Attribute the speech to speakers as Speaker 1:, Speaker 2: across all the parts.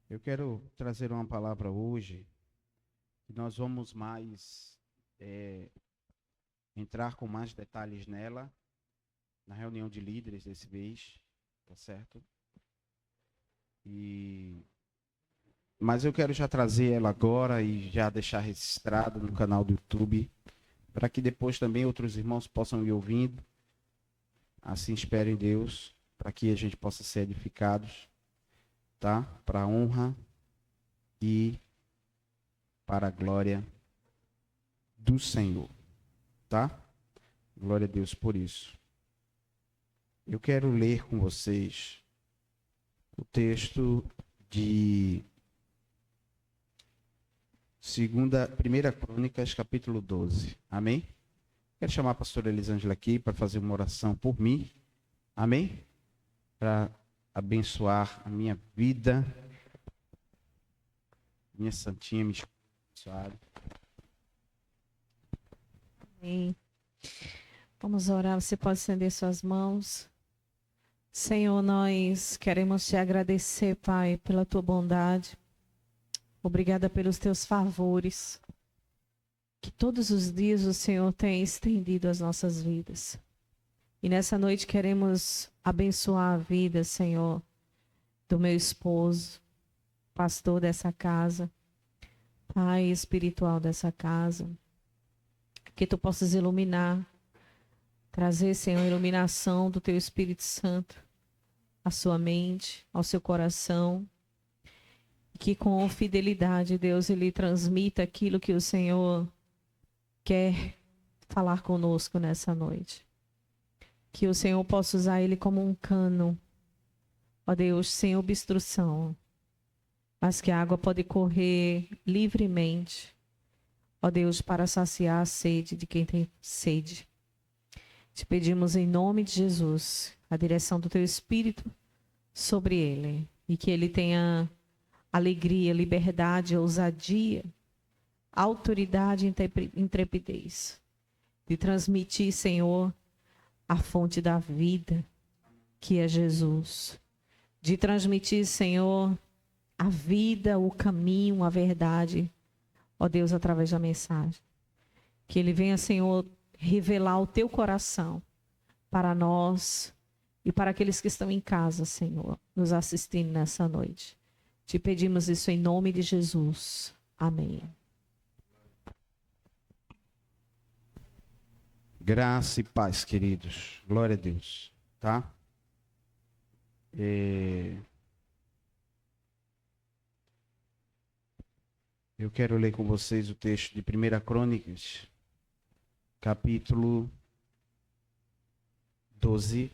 Speaker 1: Eu quero trazer uma palavra hoje, que nós vamos mais entrar com mais detalhes nela, na reunião de líderes desse mês, tá certo? Mas eu quero já trazer ela agora e já deixar registrado no canal do YouTube, para que depois também outros irmãos possam ir ouvindo. Assim espero em Deus, para que a gente possa ser edificados, tá? Para a honra e para a glória do Senhor, tá? Glória a Deus por isso. Eu quero ler com vocês o texto de Primeira Crônicas, capítulo 12. Amém? Quero chamar a pastora Elisângela aqui para fazer uma oração por mim. Amém? Para abençoar a minha vida, minha santinha, me abençoar.
Speaker 2: Amém. Vamos orar, você pode estender suas mãos. Senhor, nós queremos te agradecer, Pai, pela tua bondade. Obrigada pelos teus favores, que todos os dias o Senhor tem estendido às nossas vidas. E nessa noite queremos abençoar a vida, Senhor, do meu esposo, pastor dessa casa, Pai espiritual dessa casa. Que tu possas iluminar, trazer, Senhor, a iluminação do teu Espírito Santo à sua mente, ao seu coração. Que com fidelidade, Deus, ele transmita aquilo que o Senhor quer falar conosco nessa noite. Que o Senhor possa usar ele como um cano, ó Deus, sem obstrução, mas que a água pode correr livremente, ó Deus, para saciar a sede de quem tem sede. Te pedimos em nome de Jesus a direção do teu Espírito sobre ele e que ele tenha alegria, liberdade, ousadia, autoridade e intrepidez de transmitir, Senhor, a fonte da vida, que é Jesus. De transmitir, Senhor, a vida, o caminho, a verdade, ó Deus, através da mensagem. Que ele venha, Senhor, revelar o teu coração para nós e para aqueles que estão em casa, Senhor, nos assistindo nessa noite. Te pedimos isso em nome de Jesus. Amém.
Speaker 1: Graça e paz, queridos. Glória a Deus, tá? Eu quero ler com vocês o texto de Primeira Crônicas, capítulo 12,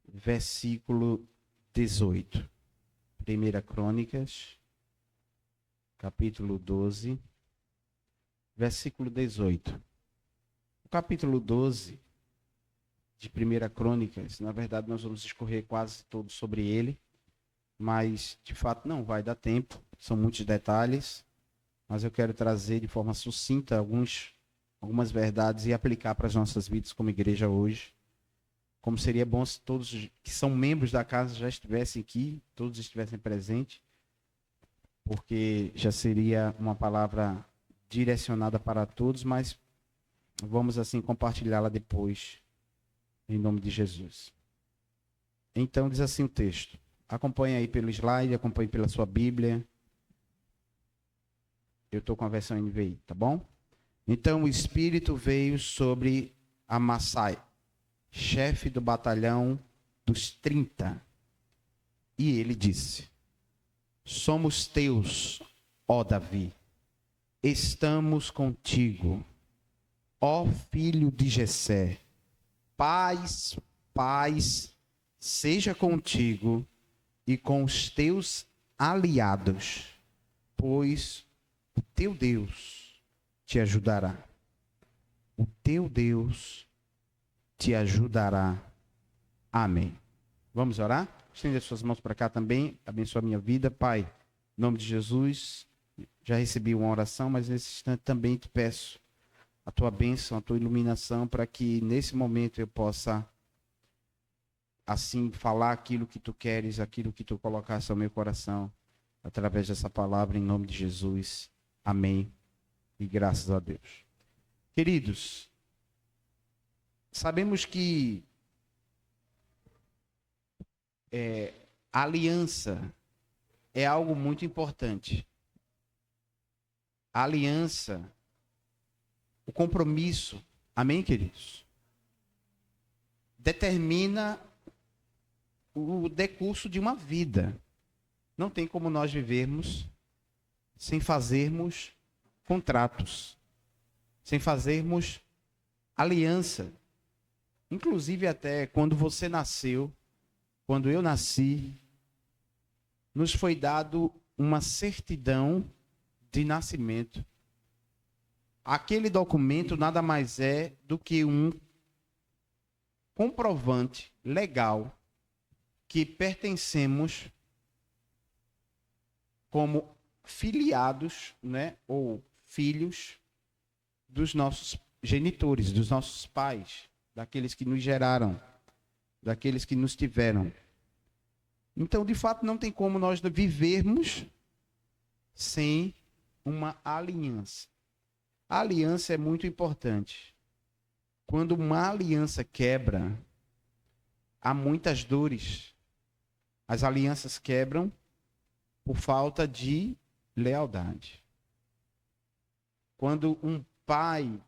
Speaker 1: versículo 18. Primeira Crônicas, capítulo 12, versículo 18. O capítulo 12 de Primeira Crônicas, na verdade nós vamos discorrer quase todo sobre ele, mas de fato não vai dar tempo, são muitos detalhes, mas eu quero trazer de forma sucinta algumas verdades e aplicar para as nossas vidas como igreja hoje. Como seria bom se todos que são membros da casa já estivessem aqui, todos estivessem presentes, porque já seria uma palavra direcionada para todos, mas vamos assim compartilhá-la depois, em nome de Jesus. Então diz assim o texto. Acompanhe aí pelo slide, acompanhe pela sua Bíblia. Eu estou com a versão NVI, tá bom? Então o Espírito veio sobre Amassai, chefe do batalhão dos 30. E ele disse: somos teus, ó Davi, estamos contigo, ó filho de Jessé. Paz, paz, seja contigo e com os teus aliados, pois o teu Deus te ajudará. O teu Deus te ajudará. Amém. Vamos orar? Estende as suas mãos para cá também. Abençoa a minha vida. Pai, em nome de Jesus, já recebi uma oração, mas nesse instante também te peço a tua bênção, a tua iluminação, para que nesse momento eu possa, assim, falar aquilo que tu queres, aquilo que tu colocaste ao meu coração. através dessa palavra, em nome de Jesus. Amém. E graças a Deus. Queridos, sabemos que a aliança é algo muito importante. A aliança, o compromisso, amém, queridos? Determina o decurso de uma vida. Não tem como nós vivermos sem fazermos contratos, sem fazermos aliança. Inclusive até quando você nasceu, quando eu nasci, nos foi dado uma certidão de nascimento. Aquele documento nada mais é do que um comprovante legal que pertencemos como filiados, né, ou filhos dos nossos genitores, dos nossos pais, daqueles que nos geraram, daqueles que nos tiveram. Então, de fato, não tem como nós vivermos sem uma aliança. A aliança é muito importante. Quando uma aliança quebra, há muitas dores. As alianças quebram por falta de lealdade. Quando um pai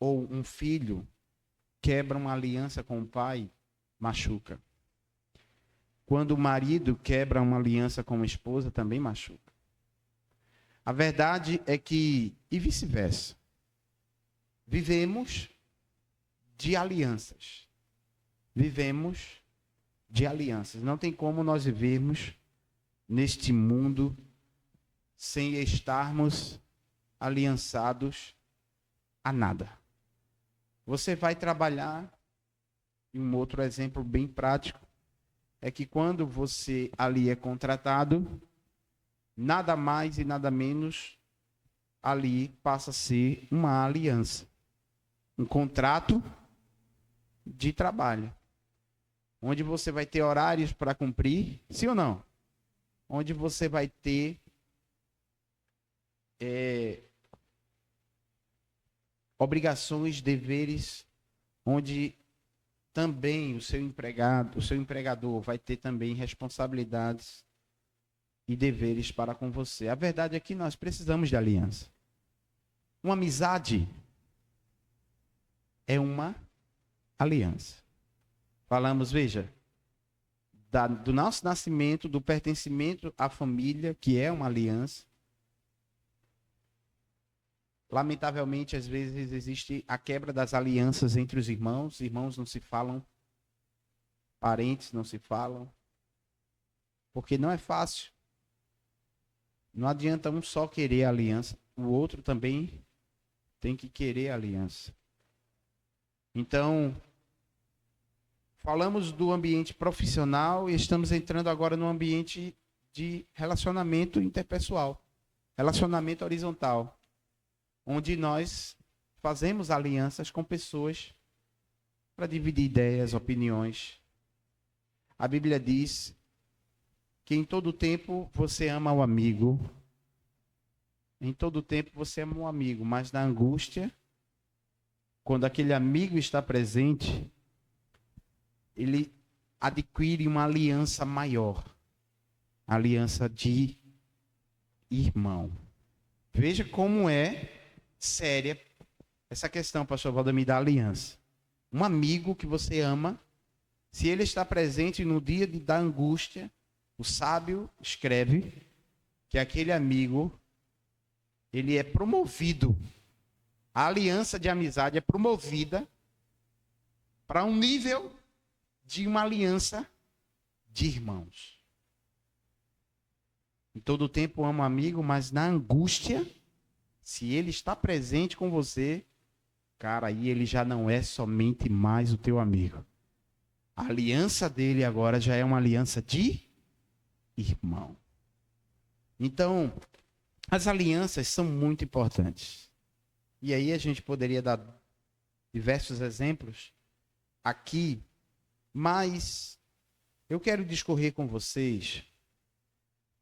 Speaker 1: ou um filho quebra uma aliança com o pai, machuca. Quando o marido quebra uma aliança com a esposa, também machuca. A verdade é que, e vice-versa, vivemos de alianças. Vivemos de alianças. Não tem como nós vivermos neste mundo sem estarmos aliançados a nada. Você vai trabalhar, e um outro exemplo bem prático, é que quando você ali é contratado, nada mais e nada menos, ali passa a ser uma aliança. Um contrato de trabalho. Onde você vai ter horários para cumprir, sim ou não? Onde você vai ter obrigações, deveres, onde também o seu empregador vai ter também responsabilidades e deveres para com você. A verdade é que nós precisamos de aliança. Uma amizade é uma aliança. Falamos, veja, do nosso nascimento, do pertencimento à família, que é uma aliança. Lamentavelmente, às vezes, existe a quebra das alianças entre os irmãos. Irmãos não se falam, parentes não se falam, porque não é fácil. Não adianta um só querer a aliança, o outro também tem que querer a aliança. Então, falamos do ambiente profissional e estamos entrando agora no ambiente de relacionamento interpessoal, relacionamento horizontal, onde nós fazemos alianças com pessoas para dividir ideias, opiniões. A Bíblia diz que em todo tempo você ama o amigo, em todo tempo você ama o amigo, mas na angústia, quando aquele amigo está presente, ele adquire uma aliança maior, aliança de irmão. Veja como é séria essa questão, pastor Valdemir, da aliança. Um amigo que você ama, se ele está presente no dia da angústia, o sábio escreve que aquele amigo, ele é promovido. A aliança de amizade é promovida para um nível de uma aliança de irmãos. Em todo tempo ama o amigo, mas na angústia, se ele está presente com você, cara, aí ele já não é somente mais o teu amigo. A aliança dele agora já é uma aliança de irmão. Então, as alianças são muito importantes. E aí a gente poderia dar diversos exemplos aqui, mas eu quero discorrer com vocês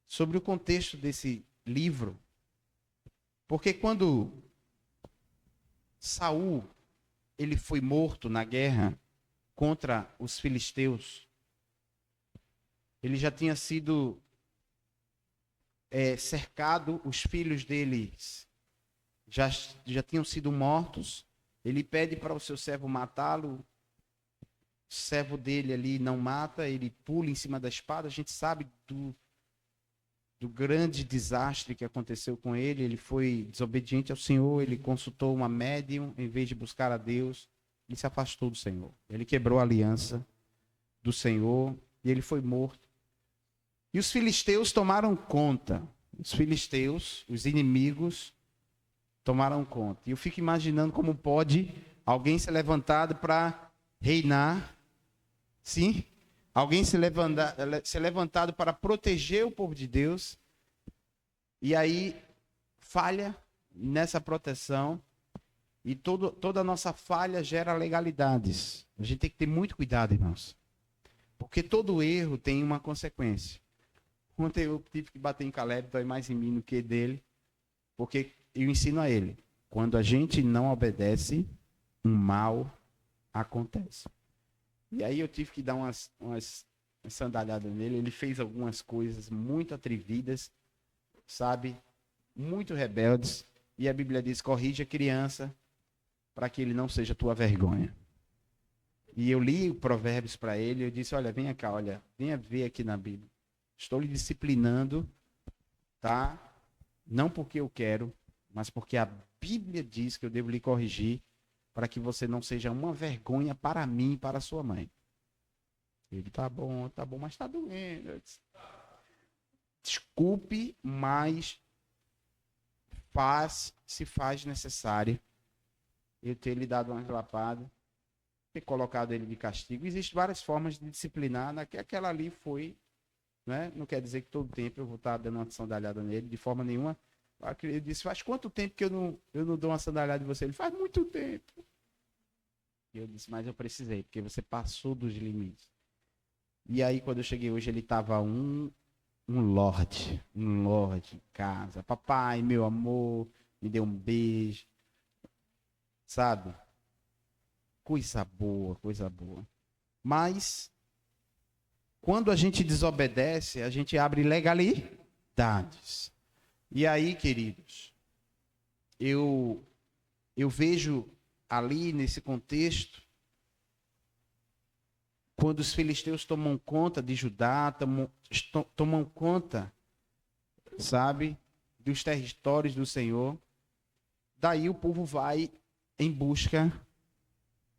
Speaker 1: sobre o contexto desse livro, porque quando Saul ele foi morto na guerra contra os filisteus, ele já tinha sido cercado, os filhos deles já tinham sido mortos. Ele pede para o seu servo matá-lo. O servo dele ali não mata, ele pula em cima da espada. A gente sabe do grande desastre que aconteceu com ele. Ele foi desobediente ao Senhor, ele consultou uma médium em vez de buscar a Deus. Ele se afastou do Senhor. Ele quebrou a aliança do Senhor e ele foi morto. E os filisteus tomaram conta. Os filisteus, os inimigos, tomaram conta. E eu fico imaginando como pode alguém ser levantado para reinar. Sim? Alguém ser levantado para proteger o povo de Deus. E aí falha nessa proteção. E toda a nossa falha gera legalidades. A gente tem que ter muito cuidado, irmãos. Porque todo erro tem uma consequência. Ontem eu tive que bater em Caleb, dói mais em mim do que dele, porque eu ensino a ele, quando a gente não obedece, um mal acontece. E aí eu tive que dar umas sandalhadas nele, ele fez algumas coisas muito atrevidas, sabe, muito rebeldes, e a Bíblia diz, corrige a criança, para que ele não seja tua vergonha. E eu li Provérbios para ele, eu disse, olha, venha cá, olha, venha ver aqui na Bíblia. Estou lhe disciplinando, tá? Não porque eu quero, mas porque a Bíblia diz que eu devo lhe corrigir para que você não seja uma vergonha para mim e para sua mãe. Ele, tá bom, mas tá doendo. Eu disse, desculpe, mas se faz necessário eu ter lhe dado uma relapada, ter colocado ele de castigo. Existem várias formas de disciplinar, aquela ali foi... Né? Não quer dizer que todo tempo eu vou estar dando uma sandalhada nele, de forma nenhuma. Ele disse, faz quanto tempo que eu não dou uma sandalhada em você? Ele, faz muito tempo. E eu disse, mas eu precisei, porque você passou dos limites. E aí, quando eu cheguei hoje, ele estava um lorde em casa. Papai, meu amor, me deu um beijo. Sabe? Coisa boa, coisa boa. Mas... quando a gente desobedece, a gente abre legalidades. E aí, queridos, eu vejo ali nesse contexto, quando os filisteus tomam conta de Judá, tomam conta, sabe, dos territórios do Senhor, daí o povo vai em busca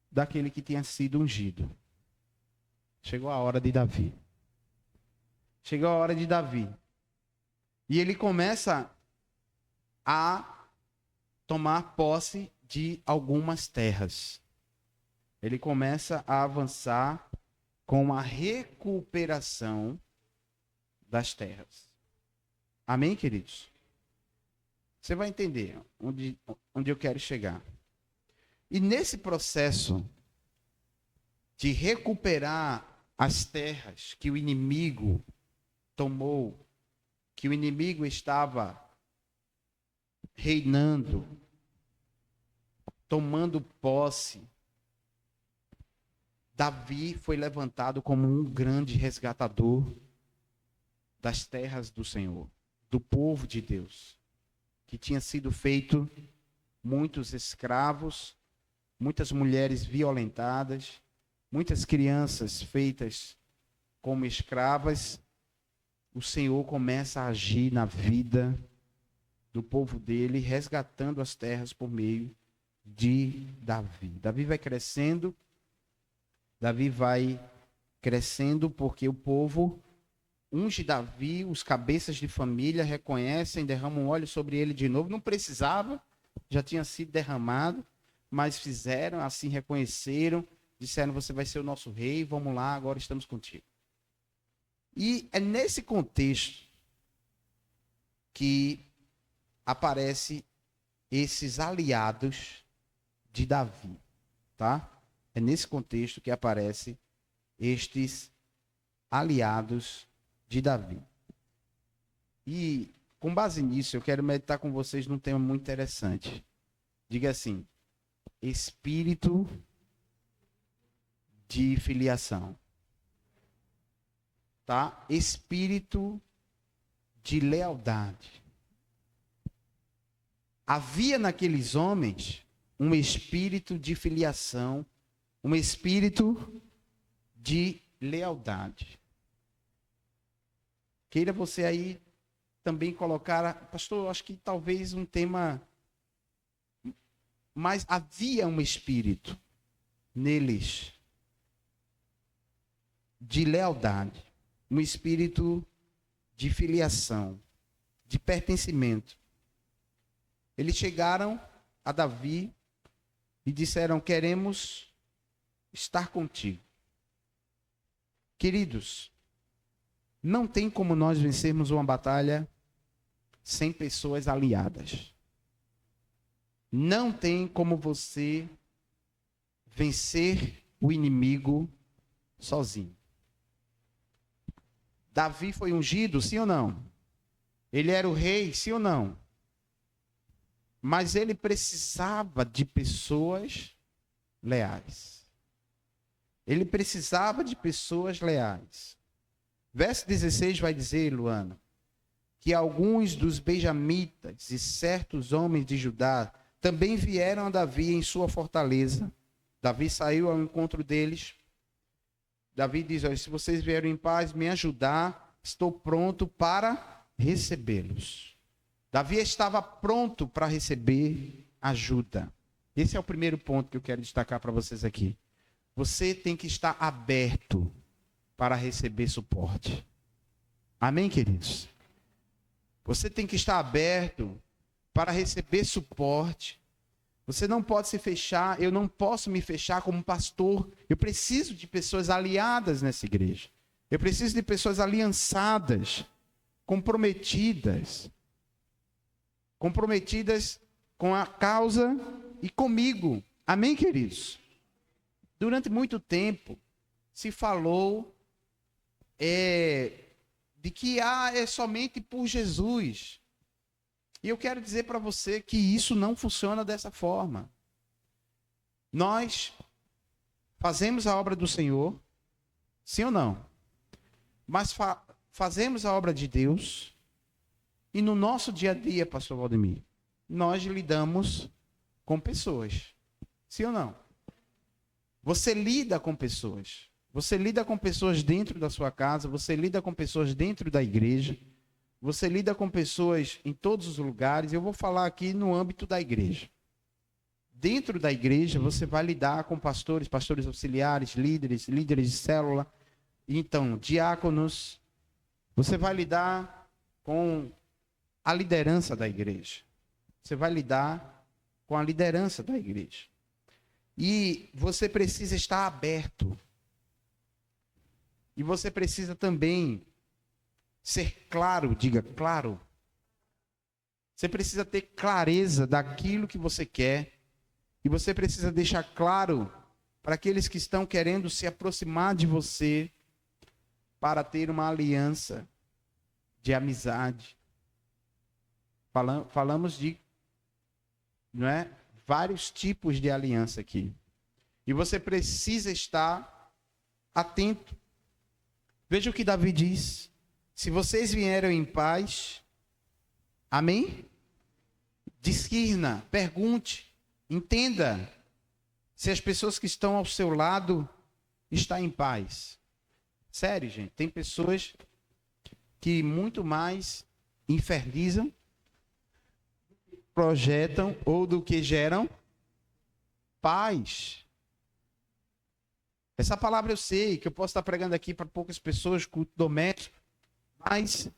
Speaker 1: daquele que tinha sido ungido. Chegou a hora de Davi. Chegou a hora de Davi. E ele começa a tomar posse de algumas terras. Ele começa a avançar com a recuperação das terras. Amém, queridos? Você vai entender onde eu quero chegar. E nesse processo de recuperar as terras que o inimigo tomou, que o inimigo estava reinando, tomando posse, Davi foi levantado como um grande resgatador das terras do Senhor, do povo de Deus, que tinha sido feito muitos escravos, muitas mulheres violentadas, muitas crianças feitas como escravas. O Senhor começa a agir na vida do povo dele, resgatando as terras por meio de Davi. Davi vai crescendo porque o povo unge Davi, os cabeças de família reconhecem, derramam óleo sobre ele de novo. Não precisava, já tinha sido derramado, mas fizeram, assim reconheceram, disseram, você vai ser o nosso rei, vamos lá, agora estamos contigo. E é nesse contexto que aparecem esses aliados de Davi, tá? É nesse contexto que aparecem estes aliados de Davi. E com base nisso, eu quero meditar com vocês num tema muito interessante. Diga assim: espírito de filiação. Tá? Espírito de lealdade. Havia naqueles homens um espírito de filiação, um espírito de lealdade. Queira você aí também colocar, pastor, eu acho que talvez um tema, mas havia um espírito neles de lealdade, um espírito de filiação, de pertencimento. Eles chegaram a Davi e disseram: queremos estar contigo. Queridos, não tem como nós vencermos uma batalha sem pessoas aliadas. Não tem como você vencer o inimigo sozinho. Davi foi ungido, sim ou não? Ele era o rei, sim ou não? Mas ele precisava de pessoas leais. Ele precisava de pessoas leais. Verso 16 vai dizer, Luana, que alguns dos benjamitas e certos homens de Judá também vieram a Davi em sua fortaleza. Davi saiu ao encontro deles. Davi diz: olha, se vocês vieram em paz me ajudar, estou pronto para recebê-los. Davi estava pronto para receber ajuda. Esse é o primeiro ponto que eu quero destacar para vocês aqui. Você tem que estar aberto para receber suporte. Amém, queridos? Você tem que estar aberto para receber suporte. Você não pode se fechar, eu não posso me fechar como pastor. Eu preciso de pessoas aliadas nessa igreja. Eu preciso de pessoas aliançadas, comprometidas com a causa e comigo. Amém, queridos? Durante muito tempo se falou de que é somente por Jesus. E eu quero dizer para você que isso não funciona dessa forma. Nós fazemos a obra do Senhor, sim ou não? Mas fazemos a obra de Deus e no nosso dia a dia, pastor Valdemir, nós lidamos com pessoas, sim ou não? Você lida com pessoas. Você lida com pessoas dentro da sua casa, você lida com pessoas dentro da igreja, você lida com pessoas em todos os lugares. Eu vou falar aqui no âmbito da igreja. Dentro da igreja, você vai lidar com pastores, pastores auxiliares, líderes de célula, então, diáconos. Você vai lidar com a liderança da igreja. Você vai lidar com a liderança da igreja. E você precisa estar aberto. E você precisa também ser claro, diga claro. Você precisa ter clareza daquilo que você quer. E você precisa deixar claro para aqueles que estão querendo se aproximar de você para ter uma aliança de amizade. Falamos de, não é, vários tipos de aliança aqui. E você precisa estar atento. Veja o que Davi diz. Se vocês vieram em paz, amém? Discirna, pergunte, entenda se as pessoas que estão ao seu lado estão em paz. Sério, gente, tem pessoas que muito mais infernizam, projetam ou do que geram paz. Essa palavra eu sei que eu posso estar pregando aqui para poucas pessoas, culto doméstico, mas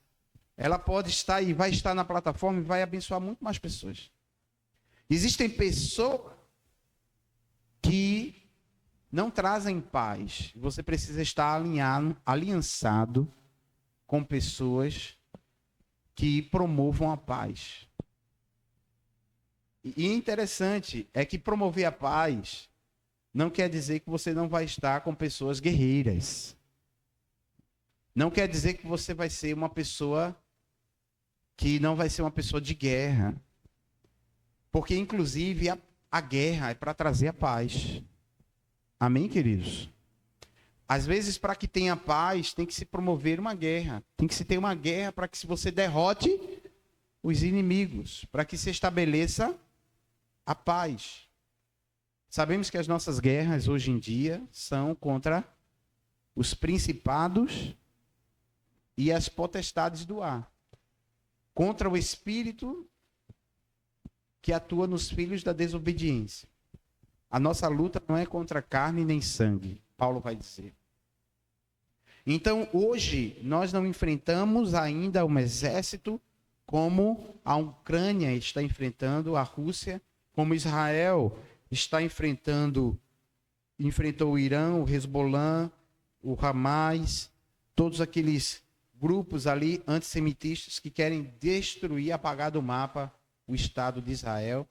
Speaker 1: ela pode estar e vai estar na plataforma e vai abençoar muito mais pessoas. Existem pessoas que não trazem paz. Você precisa estar aliançado com pessoas que promovam a paz. E interessante é que promover a paz não quer dizer que você não vai estar com pessoas guerreiras. Não quer dizer que você vai ser uma pessoa que não vai ser uma pessoa de guerra. Porque, inclusive, a guerra é para trazer a paz. Amém, queridos? Às vezes, para que tenha paz, tem que se promover uma guerra. Tem que se ter uma guerra para que você derrote os inimigos, para que se estabeleça a paz. Sabemos que as nossas guerras hoje em dia são contra os principados e as potestades do ar, contra o espírito que atua nos filhos da desobediência. A nossa luta não é contra carne nem sangue, Paulo vai dizer. Então, hoje, nós não enfrentamos ainda um exército como a Ucrânia está enfrentando, a Rússia, como Israel está enfrentou o Irã, o Hezbollah, o Hamas, todos aqueles grupos ali antissemitistas que querem destruir, apagar do mapa o Estado de Israel.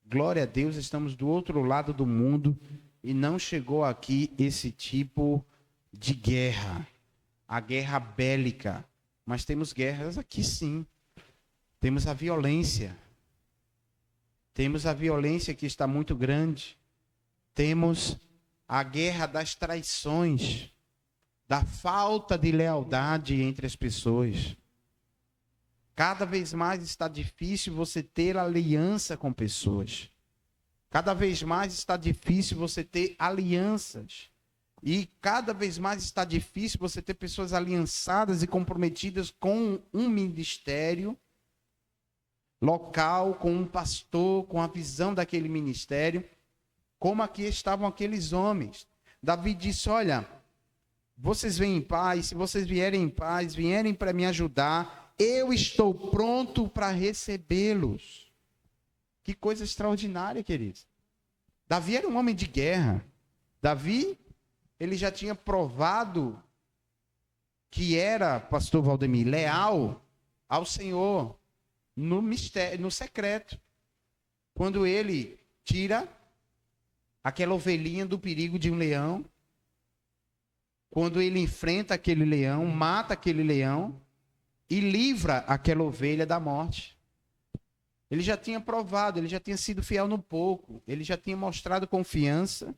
Speaker 1: Glória a Deus, estamos do outro lado do mundo e não chegou aqui esse tipo de guerra, a guerra bélica. Mas temos guerras aqui sim. Temos a violência. Temos a violência que está muito grande. Temos a guerra das traições, da falta de lealdade entre as pessoas. Cada vez mais está difícil você ter aliança com pessoas. Cada vez mais está difícil você ter alianças. E cada vez mais está difícil você ter pessoas aliançadas e comprometidas com um ministério local, com um pastor, com a visão daquele ministério, como aqui estavam aqueles homens. Davi disse, olha, vocês vêm em paz, se vocês vierem em paz, vierem para me ajudar, eu estou pronto para recebê-los. Que coisa extraordinária, queridos. Davi era um homem de guerra. Davi, ele já tinha provado que era, pastor Valdemir, leal ao Senhor no mistério, no secreto. Quando ele tira aquela ovelhinha do perigo de um leão, quando ele enfrenta aquele leão, mata aquele leão e livra aquela ovelha da morte. Ele já tinha provado, ele já tinha sido fiel no pouco, ele já tinha mostrado confiança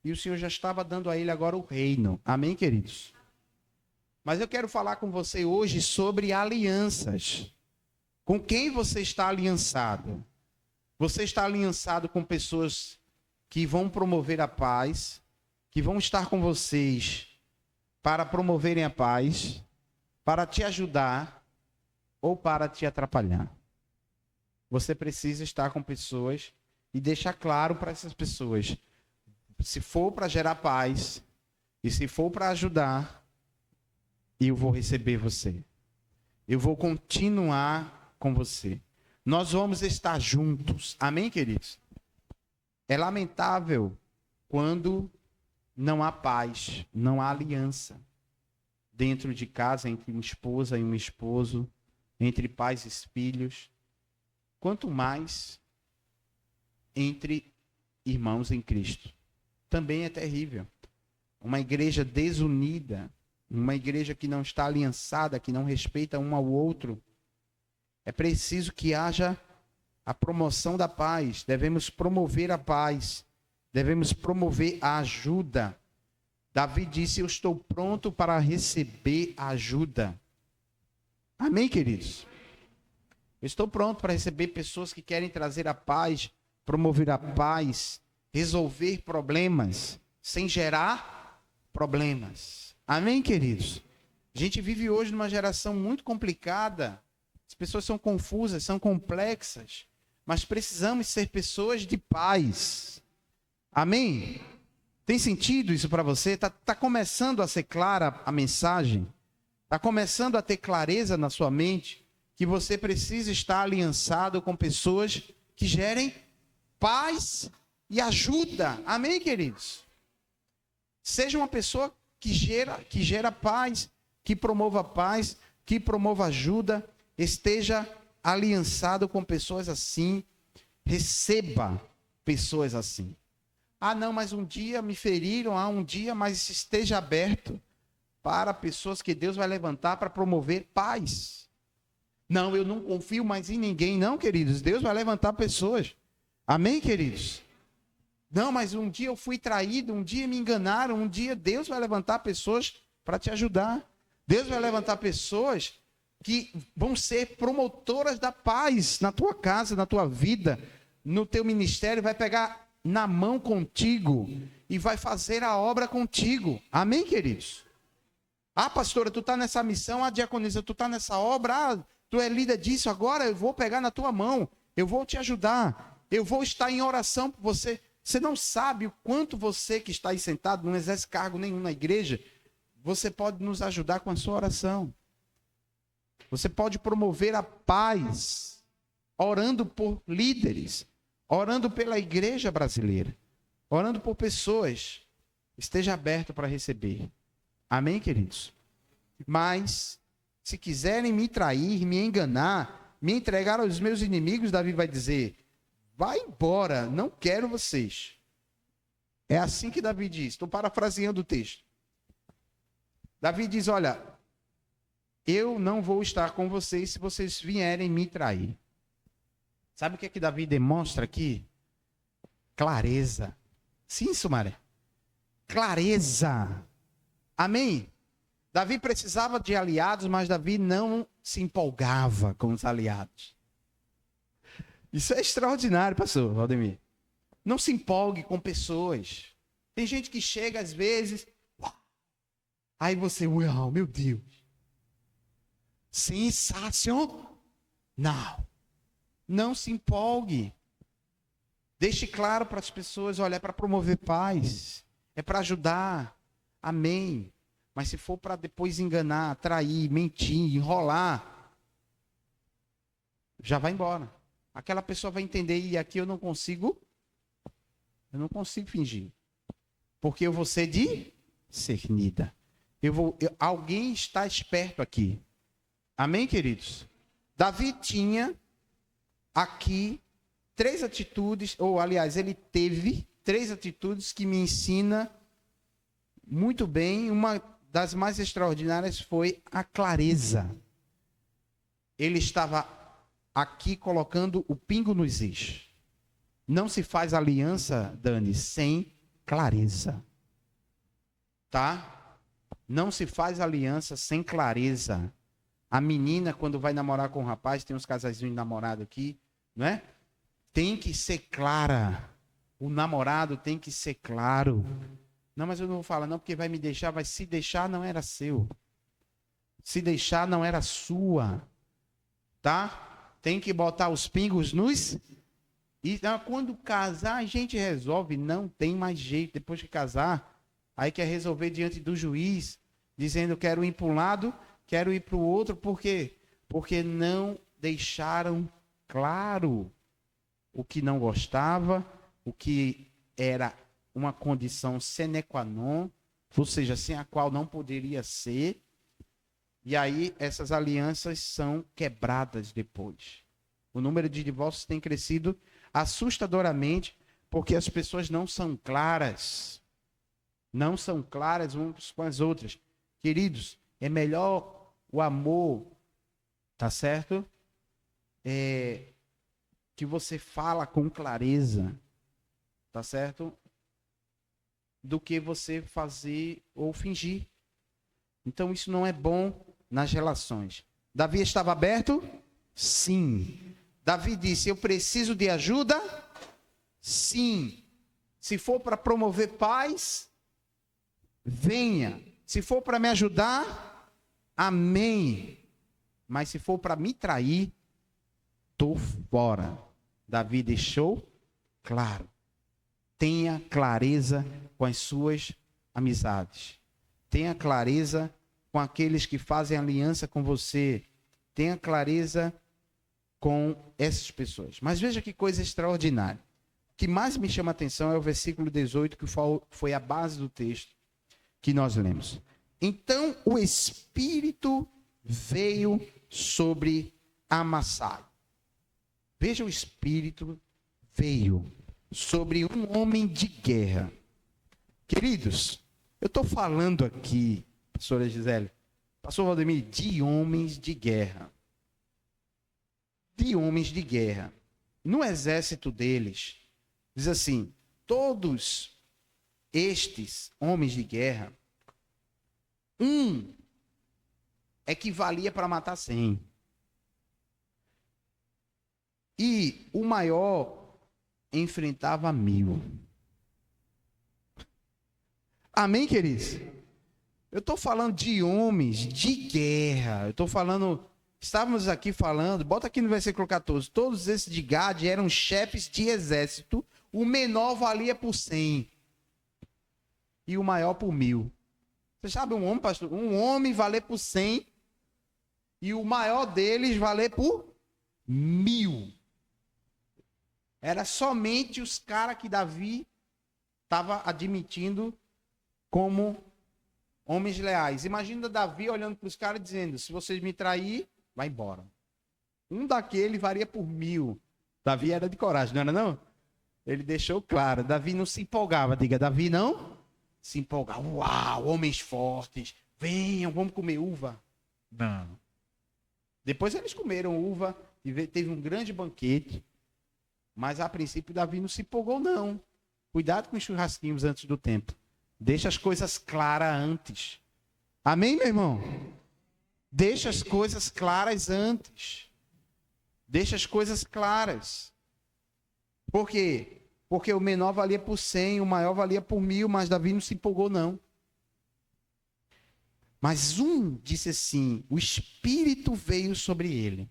Speaker 1: e o Senhor já estava dando a ele agora o reino. Amém, queridos? Mas eu quero falar com você hoje sobre alianças. Com quem você está aliançado? Você está aliançado com pessoas que vão promover a paz, que vão estar com vocês para promoverem a paz, para te ajudar ou para te atrapalhar. Você precisa estar com pessoas e deixar claro para essas pessoas, se for para gerar paz e se for para ajudar, eu vou receber você. Eu vou continuar com você. Nós vamos estar juntos. Amém, queridos? É lamentável quando não há paz, não há aliança dentro de casa entre uma esposa e um esposo, entre pais e filhos, quanto mais entre irmãos em Cristo. Também é terrível. Uma igreja desunida, uma igreja que não está aliançada, que não respeita um ao outro. É preciso que haja a promoção da paz. Devemos promover a paz. Devemos promover a ajuda. Davi disse, eu estou pronto para receber a ajuda. Amém, queridos? Eu estou pronto para receber pessoas que querem trazer a paz, promover a paz, resolver problemas, sem gerar problemas. Amém, queridos? A gente vive hoje numa geração muito complicada. As pessoas são confusas, são complexas. Mas precisamos ser pessoas de paz. Amém? Tem sentido isso para você? Tá começando a ser clara a mensagem? Está começando a ter clareza na sua mente que você precisa estar aliançado com pessoas que gerem paz e ajuda. Amém, queridos? Seja uma pessoa que gera paz, que promova ajuda, esteja aliançado com pessoas assim, receba pessoas assim. Ah, não, mas um dia me feriram, mas esteja aberto para pessoas que Deus vai levantar para promover paz. Não, eu não confio mais em ninguém. Não, queridos, Deus vai levantar pessoas. Amém, queridos? Não, mas um dia eu fui traído, um dia me enganaram, um dia Deus vai levantar pessoas para te ajudar. Deus vai levantar pessoas que vão ser promotoras da paz na tua casa, na tua vida, no teu ministério, vai pegar na mão contigo e vai fazer a obra contigo. Amém, queridos? Ah, pastora, tu está nessa missão, a diaconisa, tu está nessa obra, tu é líder disso, agora eu vou pegar na tua mão, eu vou te ajudar, eu vou estar em oração por você. Você não sabe o quanto você que está aí sentado, não exerce cargo nenhum na igreja, você pode nos ajudar com a sua oração. Você pode promover a paz, orando por líderes, orando pela igreja brasileira, orando por pessoas. Esteja aberto para receber. Amém, queridos? Mas, se quiserem me trair, me enganar, me entregar aos meus inimigos, Davi vai dizer: vai embora, não quero vocês. É assim que Davi diz. Estou parafraseando o texto. Davi diz: olha, eu não vou estar com vocês se vocês vierem me trair. Sabe o que é que Davi demonstra aqui? Clareza. Sim, Sumaré. Clareza. Amém? Davi precisava de aliados, mas Davi não se empolgava com os aliados. Isso é extraordinário, pastor Valdemir. Não se empolgue com pessoas. Tem gente que chega às vezes, aí você, uau, meu Deus. Sensacional. Não se empolgue. Deixe claro para as pessoas, olha, é para promover paz, é para ajudar. Amém. Mas se for para depois enganar, trair, mentir, enrolar, já vai embora. Aquela pessoa vai entender, e aqui eu não consigo fingir. Porque eu vou ser discernida. Alguém está esperto aqui. Amém, queridos? Davi tinha aqui 3 atitudes, ou aliás, ele teve 3 atitudes que me ensina muito bem. Uma das mais extraordinárias foi a clareza. Ele estava aqui colocando o pingo nos is. Não se faz aliança, Dani, sem clareza. Tá? Não se faz aliança sem clareza. A menina, quando vai namorar com o rapaz, tem uns casaizinhos de namorado aqui, não é? Tem que ser clara. O namorado tem que ser claro. Não, mas eu não vou falar não, porque vai me deixar, mas se deixar não era seu. Se deixar não era sua. Tá? Tem que botar os pingos nos... E quando casar, a gente resolve. Não tem mais jeito. Depois que casar, aí quer resolver diante do juiz, dizendo quero ir para um lado, quero ir para o outro. Por quê? Porque não deixaram claro o que não gostava, o que era uma condição sine qua non, ou seja, sem a qual não poderia ser. E aí essas alianças são quebradas depois. O número de divórcios tem crescido assustadoramente, porque as pessoas não são claras. Não são claras umas com as outras. Queridos, é melhor o amor, tá certo? Que você fala com clareza, tá certo? Do que você fazer ou fingir. Então isso não é bom nas relações. Davi estava aberto? Sim. Davi disse, eu preciso de ajuda? Sim. Se for para promover paz, venha. Se for para me ajudar, amém. Mas se for para me trair, estou fora. Davi deixou claro. Tenha clareza com as suas amizades. Tenha clareza com aqueles que fazem aliança com você. Tenha clareza com essas pessoas. Mas veja que coisa extraordinária. O que mais me chama a atenção é o versículo 18, que foi a base do texto que nós lemos. Então o Espírito veio sobre Amassai. Veja, o Espírito veio sobre um homem de guerra. Queridos, eu estou falando aqui, pastora Gisele, pastor Valdemir, de homens de guerra. de homens de guerra. No exército deles, diz assim, todos estes homens de guerra, um equivalia para matar 100. E o maior enfrentava 1000. Amém, queridos? Eu estou falando de homens de guerra. Eu estou falando... Estávamos aqui falando... Bota aqui no versículo 14. Todos esses de Gade eram chefes de exército. O menor valia por 100. E o maior por 1000. Você sabe um homem, pastor? Um homem valer por 100. E o maior deles valer por 1000. Era somente os caras que Davi estava admitindo como homens leais. Imagina Davi olhando para os caras dizendo, se vocês me trair, vai embora. Um daquele varia por 1000. Davi era de coragem, não era não? Ele deixou claro. Davi não se empolgava. Diga, Davi não se empolgava. Uau, homens fortes. Venham, vamos comer uva. Não. Depois eles comeram uva. Teve um grande banquete. Mas a princípio Davi não se empolgou não. Cuidado com os churrasquinhos antes do tempo. Deixa as coisas claras antes. Amém, meu irmão? Deixa as coisas claras antes. Deixa as coisas claras. Por quê? Porque o menor valia por 100, o maior valia por 1000, mas Davi não se empolgou não. Mas um disse assim, o Espírito veio sobre ele.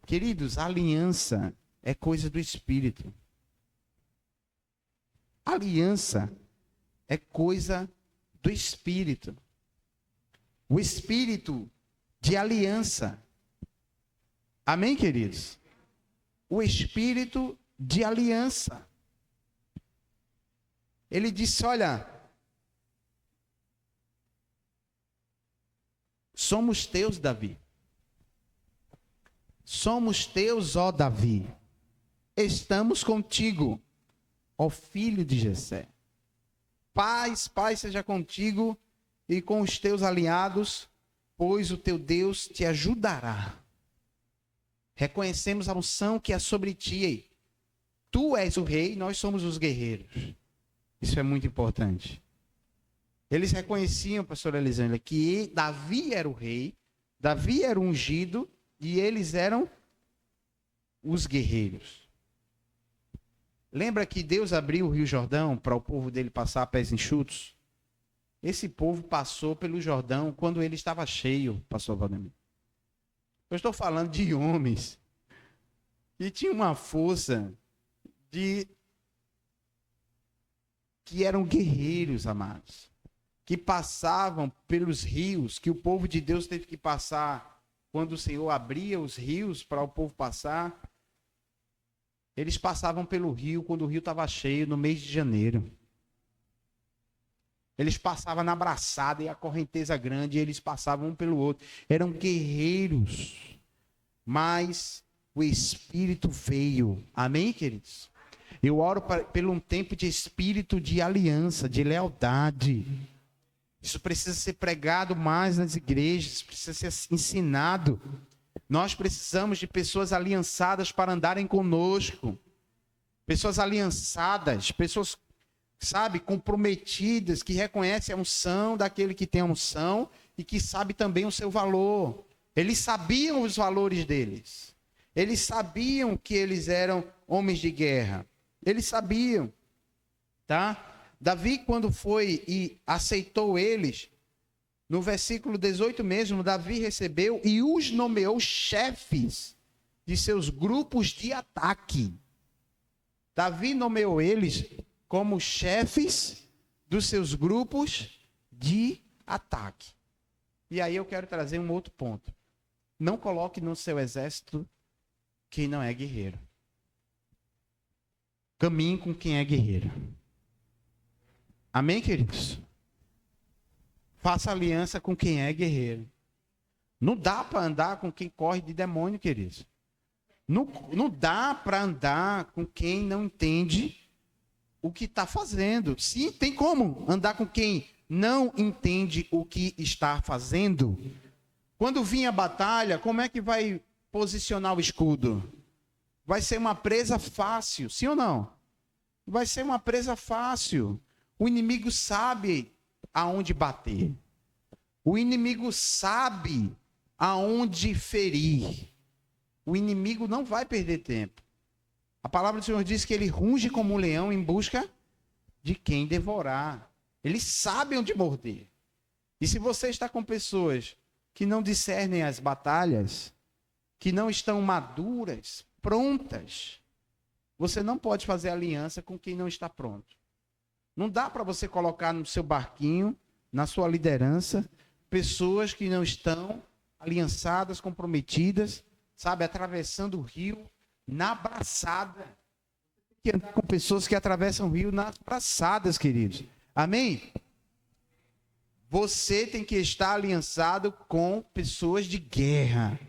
Speaker 1: Queridos, a aliança é coisa do Espírito. Aliança é coisa do Espírito. O Espírito de aliança. Amém, queridos? O Espírito de aliança. Ele disse, olha, somos teus, Davi. Somos teus, ó Davi. Estamos contigo, ó filho de Jessé. Paz, paz seja contigo e com os teus aliados, pois o teu Deus te ajudará. Reconhecemos a unção que há sobre ti. Tu és o rei, nós somos os guerreiros. Isso é muito importante. Eles reconheciam, pastor Elisângela, que Davi era o rei, Davi era o ungido e eles eram os guerreiros. Lembra que Deus abriu o Rio Jordão para o povo dele passar a pés enxutos? Esse povo passou pelo Jordão quando ele estava cheio, pastor Valdemir. Eu estou falando de homens que tinham uma força que eram guerreiros, amados. Que passavam pelos rios, que o povo de Deus teve que passar quando o Senhor abria os rios para o povo passar. Eles passavam pelo rio quando o rio estava cheio, no mês de janeiro. Eles passavam na braçada e a correnteza grande, e eles passavam um pelo outro. Eram guerreiros. Mas o Espírito veio. Amém, queridos? Eu oro pelo um tempo de espírito de aliança, de lealdade. Isso precisa ser pregado mais nas igrejas, precisa ser ensinado. Nós precisamos de pessoas aliançadas para andarem conosco. Pessoas aliançadas, pessoas, sabe, comprometidas, que reconhecem a unção daquele que tem a unção e que sabe também o seu valor. Eles sabiam os valores deles. Eles sabiam que eles eram homens de guerra. Eles sabiam, tá? Davi, quando foi e aceitou eles, no versículo 18 mesmo, Davi recebeu e os nomeou chefes de seus grupos de ataque. Davi nomeou eles como chefes dos seus grupos de ataque. E aí eu quero trazer um outro ponto. Não coloque no seu exército quem não é guerreiro. Caminhe com quem é guerreiro. Amém, queridos? Faça aliança com quem é guerreiro. Não dá para andar com quem corre de demônio, queridos. Não dá para andar com quem não entende o que está fazendo. Sim, tem como andar com quem não entende o que está fazendo. Quando vinha a batalha, como é que vai posicionar o escudo. Vai ser uma presa fácil, sim ou não? Vai ser uma presa fácil. O inimigo sabe aonde bater. O inimigo sabe aonde ferir. O inimigo não vai perder tempo. A palavra do Senhor diz que ele runge como um leão em busca de quem devorar. Ele sabe onde morder. E se você está com pessoas que não discernem as batalhas, que não estão maduras, prontas, você não pode fazer aliança com quem não está pronto. Não dá para você colocar no seu barquinho, na sua liderança, pessoas que não estão aliançadas, comprometidas, sabe, atravessando o rio na braçada. Tem que andar com pessoas que atravessam o rio nas braçadas, queridos. Amém? Você tem que estar aliançado com pessoas de guerra.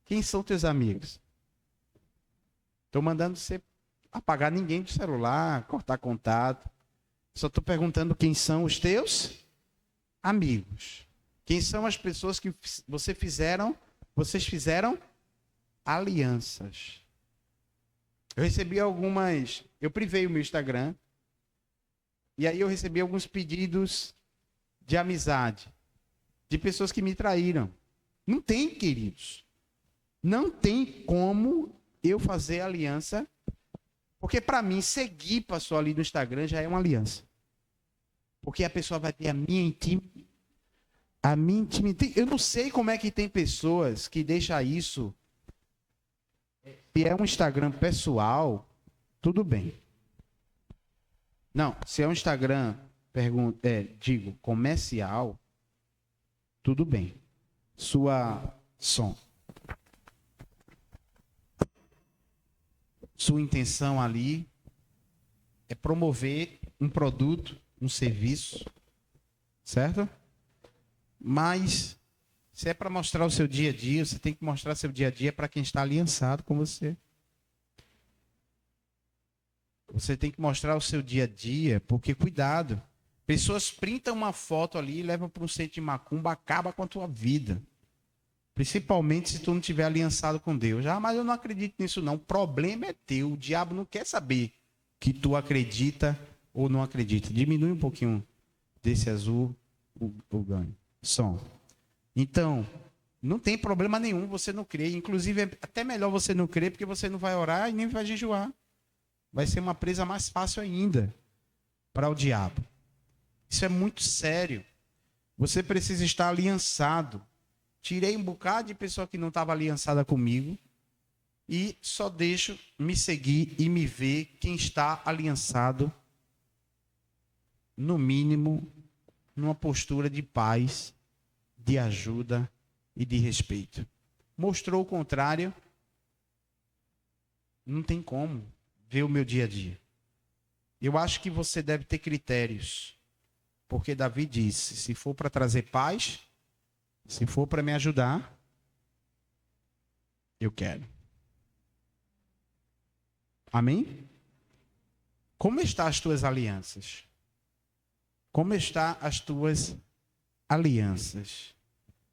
Speaker 1: Quem são teus amigos? Estou mandando você apagar ninguém do celular, cortar contato. Só estou perguntando quem são os teus amigos. Quem são as pessoas que vocês fizeram alianças. Eu privei o meu Instagram, e aí eu recebi alguns pedidos de amizade, de pessoas que me traíram. Não tem, queridos. Não tem como eu fazer aliança, porque para mim, seguir passou ali no Instagram já é uma aliança. Porque a pessoa vai ter a minha intimidade. Eu não sei como é que tem pessoas que deixam isso. Se é um Instagram pessoal, tudo bem. Não, se é um Instagram, comercial, tudo bem. Sua intenção ali é promover um produto, um serviço, certo? Mas se é para mostrar o seu dia a dia, você tem que mostrar seu dia a dia para quem está aliançado com você. Você tem que mostrar o seu dia a dia, porque cuidado. Pessoas printam uma foto ali e levam para um centro de macumba, acaba com a tua vida. Principalmente se tu não estiver aliançado com Deus. Ah, mas eu não acredito nisso não. O problema é teu. O diabo não quer saber que tu acredita ou não acredita. Diminui um pouquinho desse azul, o ganho. Som. Então, não tem problema nenhum você não crer. Inclusive, é até melhor você não crer, porque você não vai orar e nem vai jejuar. Vai ser uma presa mais fácil ainda para o diabo. Isso é muito sério. Você precisa estar aliançado. Tirei um bocado de pessoa que não estava aliançada comigo e só deixo me seguir e me ver quem está aliançado, no mínimo, numa postura de paz, de ajuda e de respeito. Mostrou o contrário, não tem como ver o meu dia a dia. Eu acho que você deve ter critérios, porque Davi disse, se for para trazer paz, se for para me ajudar, eu quero. Amém? Como estão as tuas alianças? Como estão as tuas alianças?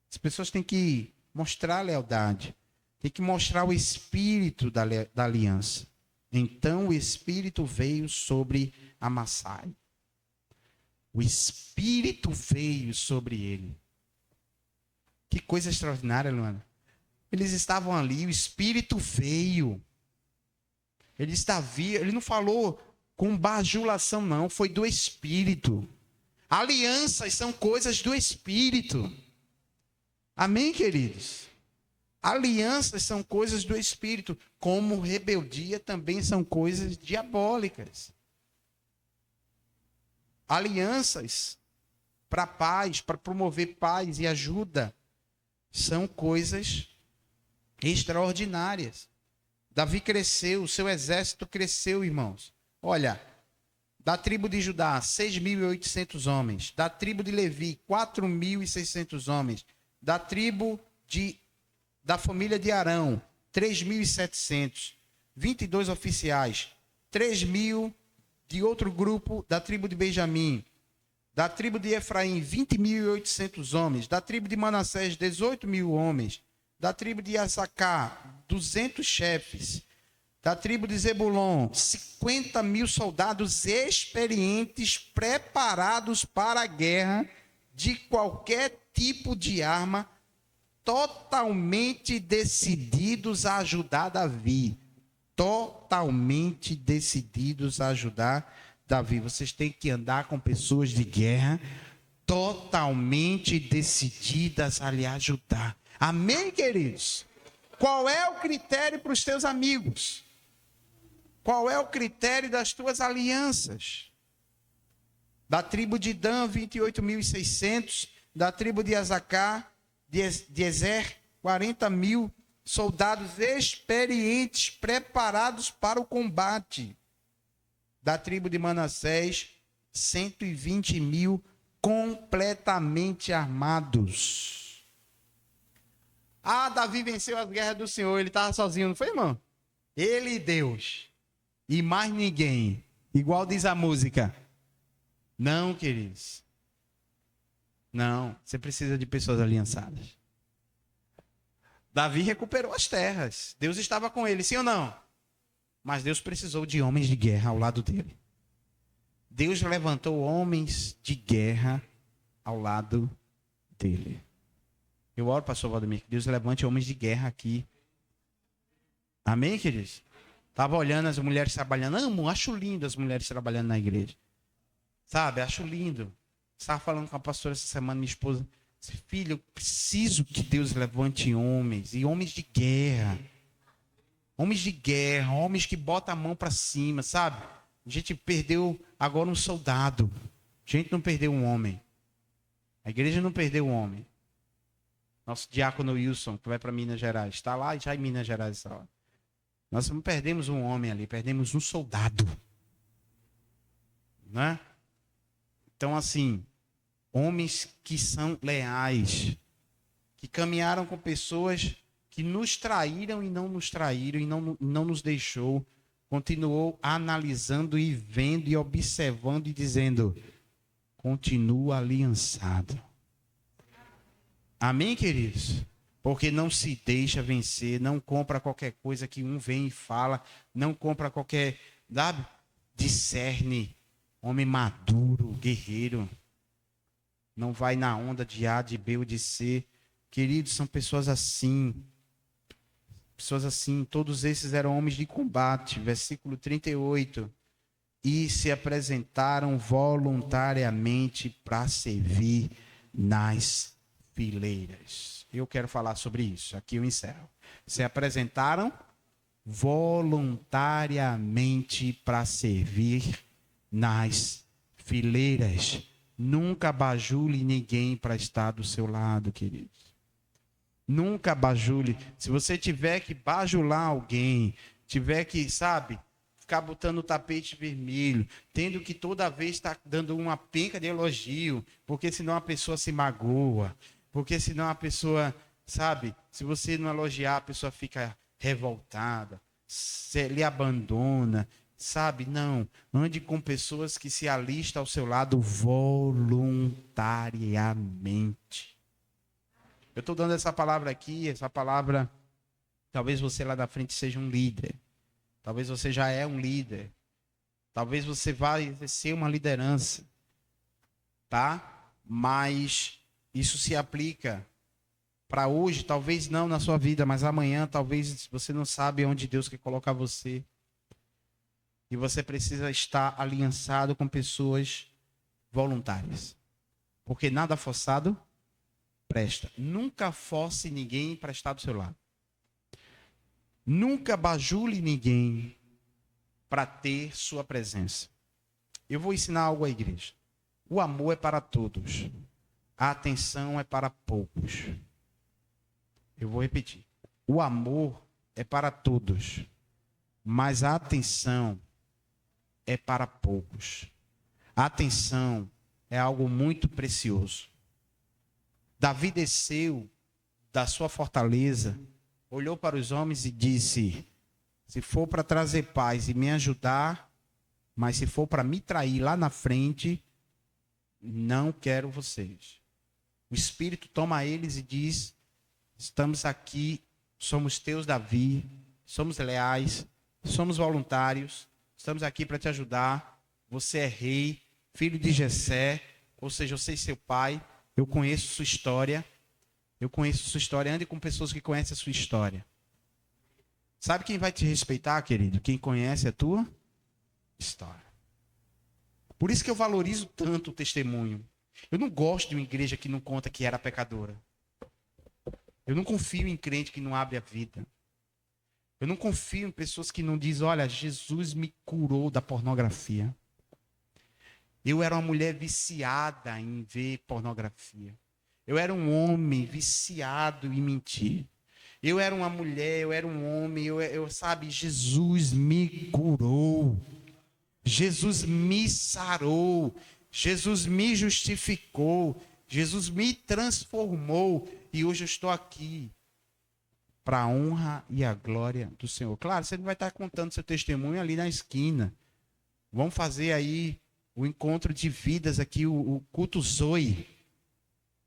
Speaker 1: As pessoas têm que mostrar lealdade. Tem que mostrar o espírito da aliança. Então o espírito veio sobre Amassai. O espírito veio sobre ele. Que coisa extraordinária, Luana. Eles estavam ali, o espírito veio. Ele não falou com bajulação, não. Foi do espírito. Alianças são coisas do espírito. Amém, queridos? Alianças são coisas do espírito. Como rebeldia também são coisas diabólicas. Alianças para paz, para promover paz e ajuda, são coisas extraordinárias. Davi cresceu, o seu exército cresceu, irmãos. Olha, da tribo de Judá, 6.800 homens. Da tribo de Levi, 4.600 homens. Da família de Arão, 3.700. 22 oficiais. 3.000 de outro grupo da tribo de Benjamim. Da tribo de Efraim, 20.800 homens. Da tribo de Manassés, 18.000 homens. Da tribo de Issacar, 200 chefes. Da tribo de Zebulon, 50.000 soldados experientes, preparados para a guerra, de qualquer tipo de arma, totalmente decididos a ajudar Davi. Totalmente decididos a ajudar Davi. Vocês têm que andar com pessoas de guerra, totalmente decididas a lhe ajudar. Amém, queridos? Qual é o critério para os teus amigos? Qual é o critério das tuas alianças? Da tribo de Dan, 28.600. Da tribo de Issacar, de Ezer, 40.000 soldados experientes, preparados para o combate. Da tribo de Manassés, 120.000 completamente armados. Ah, Davi venceu as guerras do Senhor. Ele estava sozinho, não foi, irmão? Ele e Deus. E mais ninguém. Igual diz a música. Não, queridos. Não. Você precisa de pessoas aliançadas. Davi recuperou as terras. Deus estava com ele, sim ou não? Mas Deus precisou de homens de guerra ao lado dele. Deus levantou homens de guerra ao lado dele. Eu oro, pastor Valdemir, que Deus levante homens de guerra aqui. Amém, queridos? Estava olhando as mulheres trabalhando. Amo, acho lindo as mulheres trabalhando na igreja. Sabe, acho lindo. Estava falando com a pastora essa semana, minha esposa. Disse, filho, eu preciso que Deus levante homens. E homens de guerra. Homens de guerra, homens que botam a mão para cima, sabe? A gente perdeu agora um soldado. A gente não perdeu um homem. A igreja não perdeu um homem. Nosso diácono Wilson, que vai para Minas Gerais. Está lá já em Minas Gerais essa hora. Nós não perdemos um homem ali, perdemos um soldado. Né? Então, assim, homens que são leais, que caminharam com pessoas que nos traíram e não nos traíram e não nos deixou, continuou analisando e vendo e observando e dizendo, continua aliançado. Amém, queridos? Porque não se deixa vencer, não compra qualquer coisa que um vem e fala, não compra qualquer, sabe? Discerne, homem maduro, guerreiro. Não vai na onda de A, de B ou de C. Queridos, são pessoas assim. Pessoas assim, todos esses eram homens de combate. Versículo 38. E se apresentaram voluntariamente para servir nas fileiras. Eu quero falar sobre isso. Aqui eu encerro. Se apresentaram voluntariamente para servir nas fileiras. Nunca bajule ninguém para estar do seu lado, queridos. Nunca bajule. Se você tiver que bajular alguém, tiver que, sabe, ficar botando o tapete vermelho, tendo que toda vez estar dando uma penca de elogio, porque senão a pessoa se magoa, porque senão a pessoa, sabe, se você não elogiar, a pessoa fica revoltada, lhe abandona, sabe? Não, ande com pessoas que se alistam ao seu lado voluntariamente. Eu estou dando essa palavra aqui, essa palavra, talvez você lá da frente seja um líder. Talvez você já é um líder. Talvez você vá exercer uma liderança. Tá? Mas isso se aplica para hoje, talvez não na sua vida, mas amanhã talvez você não sabe onde Deus quer colocar você. E você precisa estar aliançado com pessoas voluntárias. Porque nada forçado presta. Nunca force ninguém para estar do seu lado. Nunca bajule ninguém para ter sua presença. Eu vou ensinar algo à igreja. O amor é para todos. A atenção é para poucos. Eu vou repetir. O amor é para todos. Mas a atenção é para poucos. A atenção é algo muito precioso. Davi desceu da sua fortaleza, olhou para os homens e disse, se for para trazer paz e me ajudar, mas se for para me trair lá na frente, não quero vocês. O Espírito toma eles e diz, Estamos aqui, somos teus, Davi, somos leais, somos voluntários, estamos aqui para te ajudar. Você é rei, filho de Jessé, ou seja, eu sei seu pai, eu conheço sua história, ande com pessoas que conhecem a sua história. Sabe quem vai te respeitar, querido? Quem conhece a tua história. Por isso que eu valorizo tanto o testemunho. Eu não gosto de uma igreja que não conta que era pecadora. Eu não confio em crente que não abre a vida. Eu não confio em pessoas que não dizem, olha, Jesus me curou da pornografia. Eu era uma mulher viciada em ver pornografia. Eu era um homem viciado em mentir. Eu era uma mulher, eu era um homem, sabe, Jesus me curou. Jesus me sarou. Jesus me justificou. Jesus me transformou. E hoje eu estou aqui para a honra e a glória do Senhor. Claro, você não vai estar contando seu testemunho ali na esquina. Vamos fazer aí o encontro de vidas aqui, o culto Zoe.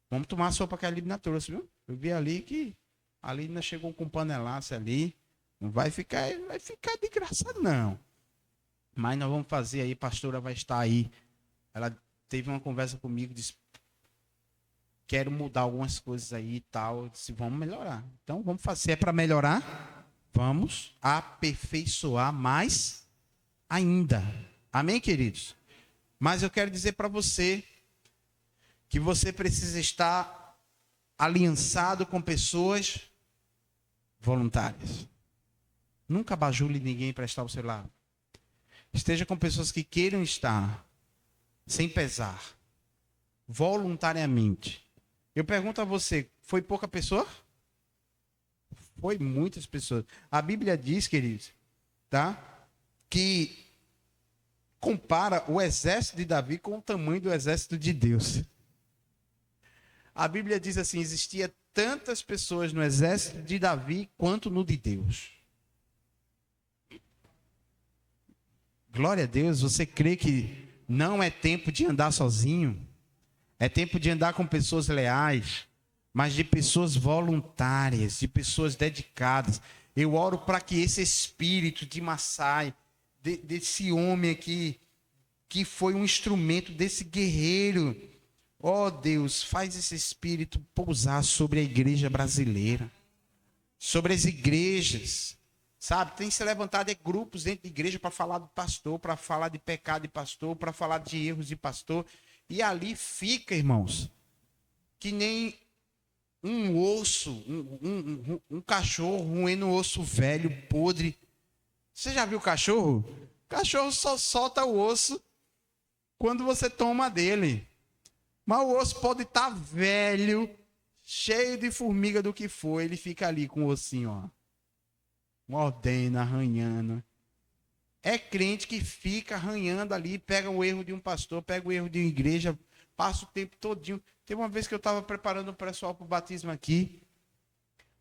Speaker 1: Vamos tomar a sopa que a Libna trouxe, viu? Eu vi ali que a Libna chegou com um panelaço ali. Não vai ficar de graça, não. Mas nós vamos fazer aí, a pastora vai estar aí. Ela teve uma conversa comigo, disse, quero mudar algumas coisas aí e tal. Eu disse, vamos melhorar. Então, vamos fazer. É para melhorar? Vamos aperfeiçoar mais ainda. Amém, queridos? Mas eu quero dizer para você que você precisa estar aliançado com pessoas voluntárias. Nunca bajule ninguém para estar ao seu lado. Esteja com pessoas que queiram estar, sem pesar, voluntariamente. Eu pergunto a você, foi pouca pessoa? Foi muitas pessoas. A Bíblia diz, queridos, tá? Que compara o exército de Davi com o tamanho do exército de Deus. A Bíblia diz assim, existia tantas pessoas no exército de Davi quanto no de Deus. Glória a Deus, você crê que não é tempo de andar sozinho? É tempo de andar com pessoas leais, mas de pessoas voluntárias, de pessoas dedicadas. Eu oro para que esse espírito de Massai, desse homem aqui, que foi um instrumento desse guerreiro, ó Deus, faz esse espírito pousar sobre a igreja brasileira, sobre as igrejas. Sabe, tem se levantado grupos dentro da igreja para falar do pastor, para falar de pecado de pastor, para falar de erros de pastor. E ali fica, irmãos, que nem um osso, um cachorro roendo um osso velho, podre. Você já viu cachorro? O cachorro só solta o osso quando você toma dele. Mas o osso pode estar velho, cheio de formiga do que for, ele fica ali com o ossinho, ó. Mordendo, arranhando. É crente que fica arranhando ali, pega o erro de um pastor, pega o erro de uma igreja, passa o tempo todinho. Teve uma vez que eu estava preparando o pessoal para o batismo aqui.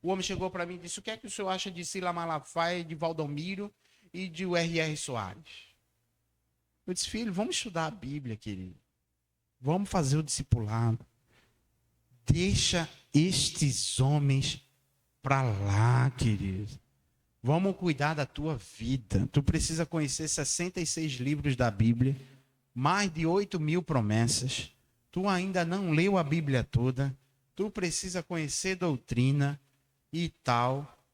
Speaker 1: O homem chegou para mim e disse, o que é que o senhor acha de Sila Malafaia, de Valdomiro e de R.R. Soares? Eu disse, filho, vamos estudar a Bíblia, querido. Vamos fazer o discipulado. Deixa estes homens para lá, querido. Vamos cuidar da tua vida. Tu precisa conhecer 66 livros da Bíblia, mais de 8.000 promessas. Tu ainda não leu a Bíblia toda. Tu precisa conhecer doutrina e tal.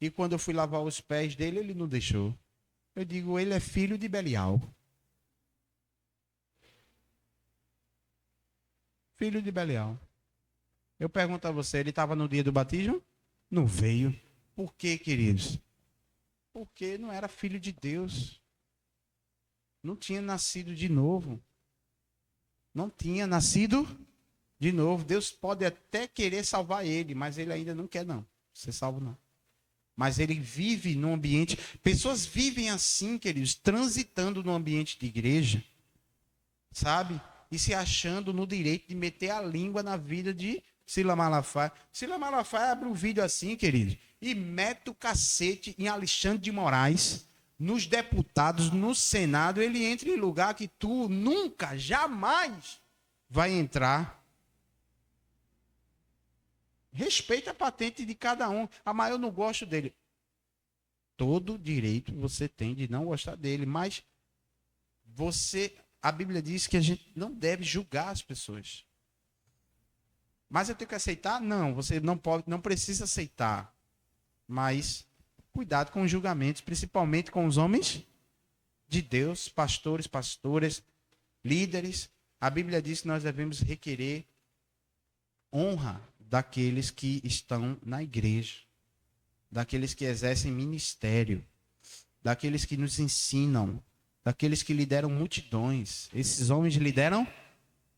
Speaker 1: E quando eu fui lavar os pés dele, ele não deixou. Eu digo, ele é filho de Belial. Filho de Belial. Eu pergunto a você, ele estava no dia do batismo? Não veio. Por quê, queridos? Porque não era filho de Deus. Não tinha nascido de novo. Não tinha nascido de novo. Deus pode até querer salvar ele, mas ele ainda não quer, não. Ser salvo, não. Mas ele vive num ambiente... Pessoas vivem assim, queridos, transitando no ambiente de igreja, sabe? E se achando no direito de meter a língua na vida de Sila Malafaia. Sila Malafaia abre um vídeo assim, queridos, e mete o cacete em Alexandre de Moraes, nos deputados, no Senado. Ele entra em lugar que tu nunca, jamais vai entrar. Respeita a patente de cada um. Ah, mas eu não gosto dele. Todo direito você tem de não gostar dele, mas a Bíblia diz que a gente não deve julgar as pessoas. Mas eu tenho que aceitar? Não, você não pode, não precisa aceitar. Mas cuidado com os julgamentos, principalmente com os homens de Deus, pastores, pastoras, líderes. A Bíblia diz que nós devemos requerer honra daqueles que estão na igreja, daqueles que exercem ministério, daqueles que nos ensinam, daqueles que lideram multidões. Esses homens lideram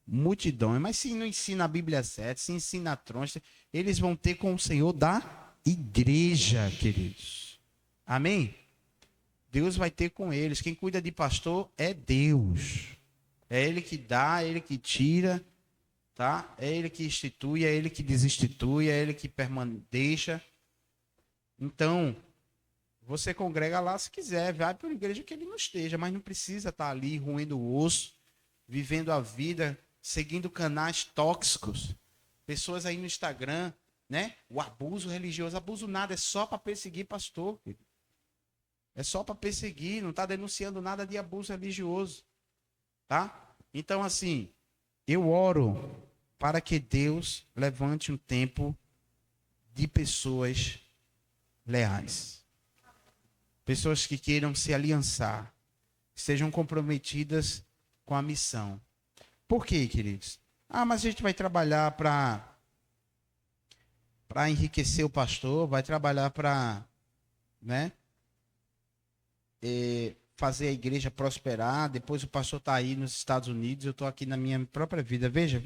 Speaker 1: multidões, mas se não ensina a Bíblia certa, se ensina a troncha, eles vão ter com o Senhor da igreja, queridos. Amém? Deus vai ter com eles. Quem cuida de pastor é Deus. É Ele que dá, é Ele que tira, tá? É Ele que institui, é Ele que desinstitui, é Ele que deixa. Então, você congrega lá se quiser, vai para a igreja que ele não esteja, mas não precisa estar ali roendo o osso, vivendo a vida, seguindo canais tóxicos. Pessoas aí no Instagram, né? O abuso religioso, abuso nada, é só para perseguir pastor. É só para perseguir, não está denunciando nada de abuso religioso, tá? Então, assim, eu oro para que Deus levante um tempo de pessoas leais. Pessoas que queiram se aliançar, que sejam comprometidas com a missão. Por quê, queridos? Ah, mas a gente vai trabalhar para enriquecer o pastor, vai trabalhar para, né, fazer a igreja prosperar. Depois o pastor está aí nos Estados Unidos, eu estou aqui na minha própria vida. Veja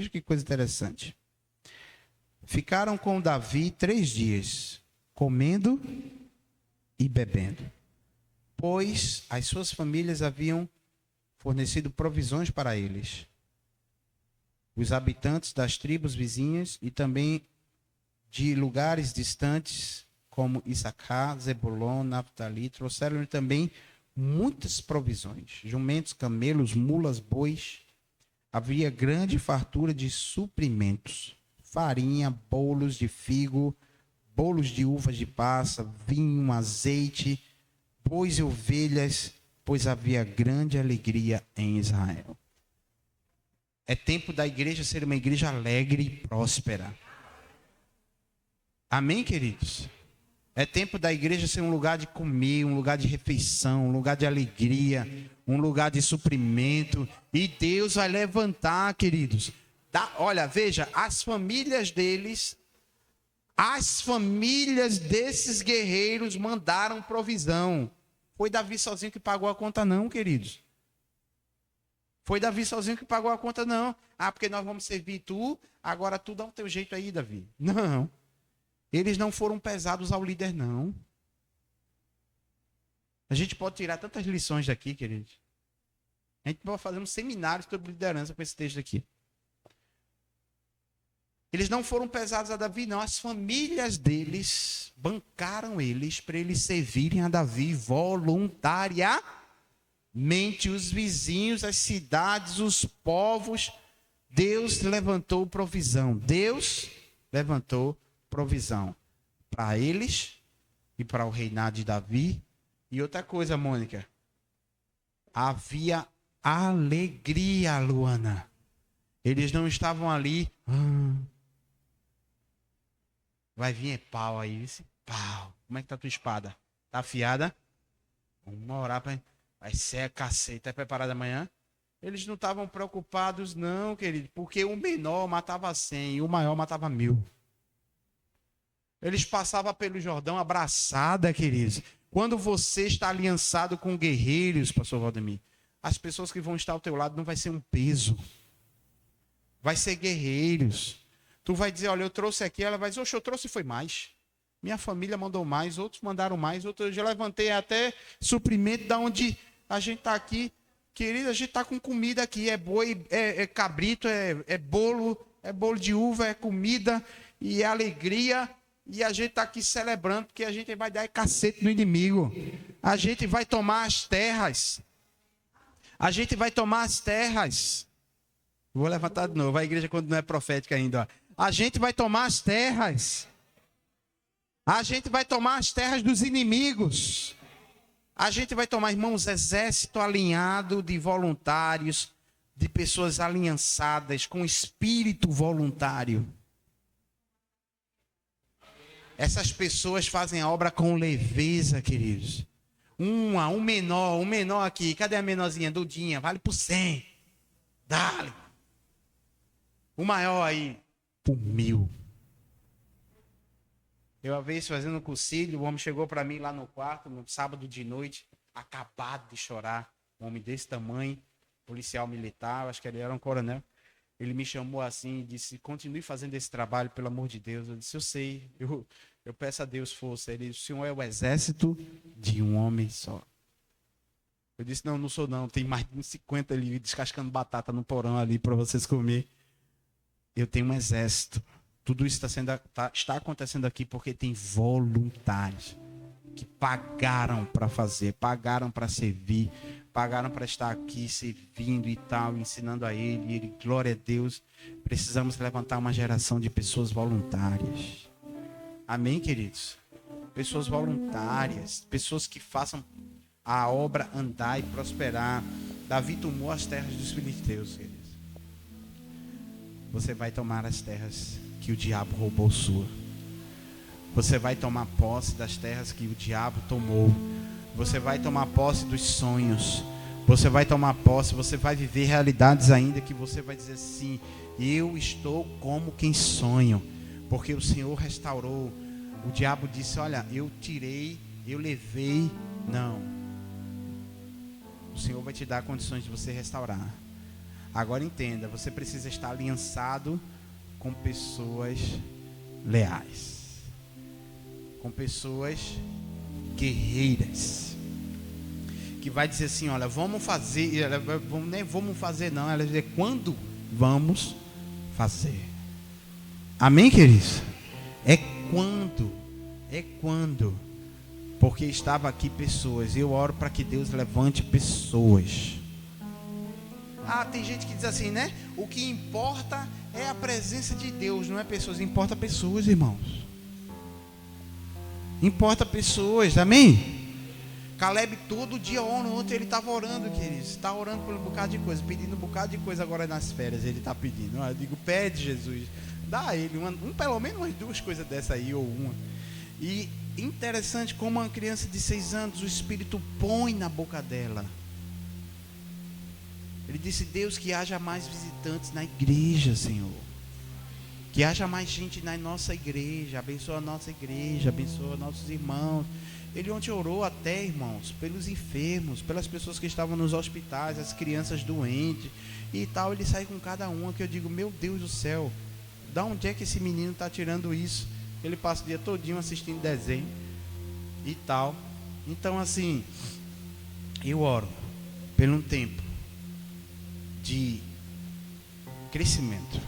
Speaker 1: que coisa interessante. Ficaram com Davi 3 dias, comendo e bebendo, pois as suas famílias haviam fornecido provisões para eles. Os habitantes das tribos vizinhas e também de lugares distantes, como Issacar, Zebulon, Naftali, trouxeram também muitas provisões: jumentos, camelos, mulas, bois. Havia grande fartura de suprimentos, farinha, bolos de figo, bolos de uvas de passa, vinho, azeite, bois e ovelhas, pois havia grande alegria em Israel. É tempo da igreja ser uma igreja alegre e próspera. Amém, queridos? É tempo da igreja ser um lugar de comer, um lugar de refeição, um lugar de alegria, um lugar de suprimento. E Deus vai levantar, queridos. Olha, veja, as famílias desses guerreiros mandaram provisão. Foi Davi sozinho que pagou a conta, não, queridos. Foi Davi sozinho que pagou a conta, não. Ah, porque nós vamos servir tu, agora tu dá o teu jeito aí, Davi. Não. Eles não foram pesados ao líder, não. A gente pode tirar tantas lições daqui, queridos. A gente pode fazer um seminário sobre liderança com esse texto aqui. Eles não foram pesados a Davi, não. As famílias deles bancaram eles para eles servirem a Davi voluntariamente. Os vizinhos, as cidades, os povos. Deus levantou provisão. Deus levantou provisão para eles e para o reinado de Davi. E outra coisa, Mônica. Havia alegria, Luana. Eles não estavam ali... Vai vir pau aí, esse pau. Como é que tá a tua espada? Tá afiada? Vamos orar para... Vai ser cacete. Tá preparado amanhã? Eles não estavam preocupados, não, querido. Porque o menor matava 100 e o maior matava 1000. Eles passavam pelo Jordão abraçada, queridos. Quando você está aliançado com guerreiros, pastor Valdemir, as pessoas que vão estar ao teu lado não vai ser um peso. Vai ser guerreiros. Tu vai dizer, olha, eu trouxe aqui, ela vai dizer, oxe, eu trouxe foi mais. Minha família mandou mais, outros mandaram mais, outros eu já levantei até suprimento da onde a gente está aqui. Querido, a gente está com comida aqui, é boi, é cabrito, é bolo de uva, é comida e é alegria. E a gente está aqui celebrando, porque a gente vai dar cacete no inimigo. A gente vai tomar as terras. A gente vai tomar as terras. Vou levantar de novo, a igreja quando não é profética ainda, ó. A gente vai tomar as terras. A gente vai tomar as terras dos inimigos. A gente vai tomar, irmãos, exército alinhado de voluntários, de pessoas aliançadas com espírito voluntário. Essas pessoas fazem a obra com leveza, queridos. Um menor aqui. Cadê a menorzinha? Dudinha, vale por 100. Dale. O maior aí, por 1000. Eu, uma vez, fazendo um cursilho, o homem chegou para mim lá no quarto, no sábado de noite, acabado de chorar. Um homem desse tamanho, policial militar, acho que ele era um coronel. Ele me chamou assim e disse, continue fazendo esse trabalho, pelo amor de Deus. Eu disse, eu sei, eu peço a Deus força. Ele disse, o senhor é o exército de um homem só. Eu disse, não sou não, tem mais de uns 50 ali descascando batata no porão ali para vocês comer. Eu tenho um exército. Tudo isso está acontecendo aqui porque tem voluntários que pagaram para fazer, pagaram para servir, pagaram para estar aqui servindo e tal, ensinando a ele. E ele, glória a Deus, precisamos levantar uma geração de pessoas voluntárias. Amém, queridos? Pessoas voluntárias, pessoas que façam a obra andar e prosperar. Davi tomou as terras dos filisteus, queridos. Você vai tomar as terras que o diabo roubou sua. Você vai tomar posse das terras que o diabo tomou. Você vai tomar posse dos sonhos. Você vai tomar posse, você vai viver realidades ainda que você vai dizer assim, eu estou como quem sonho, porque o Senhor restaurou. O diabo disse, olha, eu tirei, eu levei. Não. O Senhor vai te dar condições de você restaurar. Agora entenda, você precisa estar aliançado com pessoas leais, com pessoas guerreiras, que vai dizer assim, olha, vamos fazer, nem vamos fazer não, ela vai dizer quando vamos fazer. Amém, queridos? É quando, porque estava aqui pessoas, eu oro para que Deus levante pessoas. Tem gente que diz assim, né? O que importa é a presença de Deus, não é pessoas. Importa pessoas, irmãos. Importa pessoas, amém? Caleb todo dia ontem ele estava orando, queridos. Está orando por um bocado de coisa, pedindo um bocado de coisa agora nas férias. Ele está pedindo. Eu digo, pede, Jesus. Dá a ele pelo menos umas 2 coisas dessa aí, ou uma. E interessante como uma criança de 6 anos, o Espírito põe na boca dela. Ele disse, Deus, que haja mais visitantes na igreja, Senhor. Que haja mais gente na nossa igreja. Abençoa a nossa igreja, abençoa nossos irmãos. Ele ontem orou até, irmãos, pelos enfermos, pelas pessoas que estavam nos hospitais, as crianças doentes e tal. Ele sai com cada uma, que eu digo, meu Deus do céu, da onde é que esse menino está tirando isso? Ele passa o dia todinho assistindo desenho e tal. Então, assim, eu oro por um tempo de crescimento.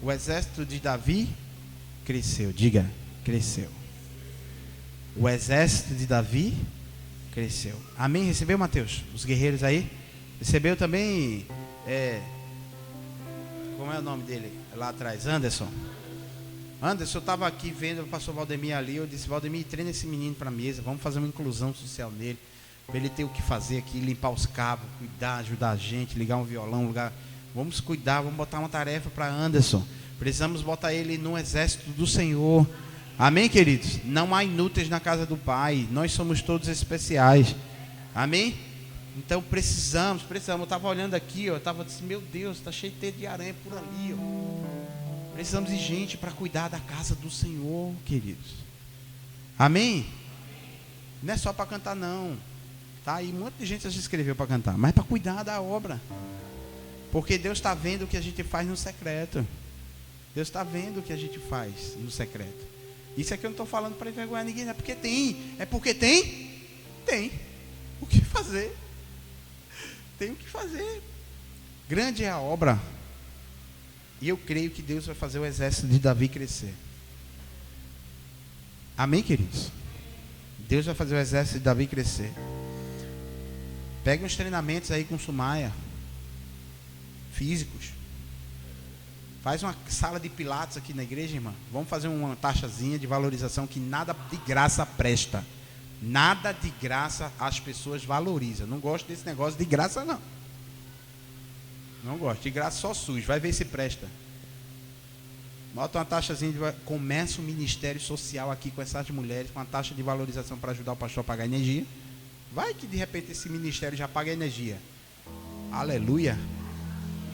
Speaker 1: O exército de Davi cresceu. Diga, cresceu. O exército de Davi cresceu. Amém? Recebeu, Mateus? Os guerreiros aí? Recebeu também, como é o nome dele lá atrás? Anderson. Anderson, eu estava aqui vendo o pastor Valdemir ali. Eu disse, Valdemir, treina esse menino para a mesa. Vamos fazer uma inclusão social nele. Para ele ter o que fazer aqui, limpar os cabos, cuidar, ajudar a gente, ligar um violão, vamos cuidar, vamos botar uma tarefa para Anderson. Precisamos botar ele no exército do Senhor. Amém, queridos? Não há inúteis na casa do Pai. Nós somos todos especiais. Amém? Então precisamos. Eu estava olhando aqui, eu estava dizendo, meu Deus, está cheio de teia de aranha por ali. Precisamos de gente para cuidar da casa do Senhor, queridos. Amém? Não é só para cantar, não. Tá? E muita gente já se inscreveu para cantar, mas para cuidar da obra. Porque Deus está vendo o que a gente faz no secreto. Deus está vendo o que a gente faz no secreto. Isso aqui eu não estou falando para envergonhar ninguém, não é porque tem. É porque tem o que fazer. Tem o que fazer. Grande é a obra. E eu creio que Deus vai fazer o exército de Davi crescer. Amém, queridos? Deus vai fazer o exército de Davi crescer. Pegue uns treinamentos aí com Sumaia, físicos. Faz uma sala de pilates aqui na igreja, irmã. Vamos fazer uma taxazinha de valorização, que nada de graça presta. Nada de graça as pessoas valorizam. Não gosto desse negócio de graça, não. Não gosto. De graça só sujo. Vai ver se presta. Bota uma taxazinha de... Começa um ministério social aqui com essas mulheres, com uma taxa de valorização para ajudar o pastor a pagar energia. Vai que de repente esse ministério já paga energia. Aleluia.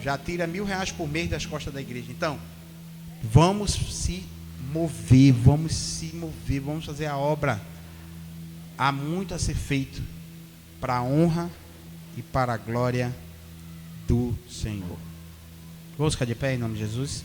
Speaker 1: Já tira R$1.000 por mês das costas da igreja. Então, vamos se mover, vamos fazer a obra. Há muito a ser feito para a honra e para a glória do Senhor. Vamos ficar de pé em nome de Jesus?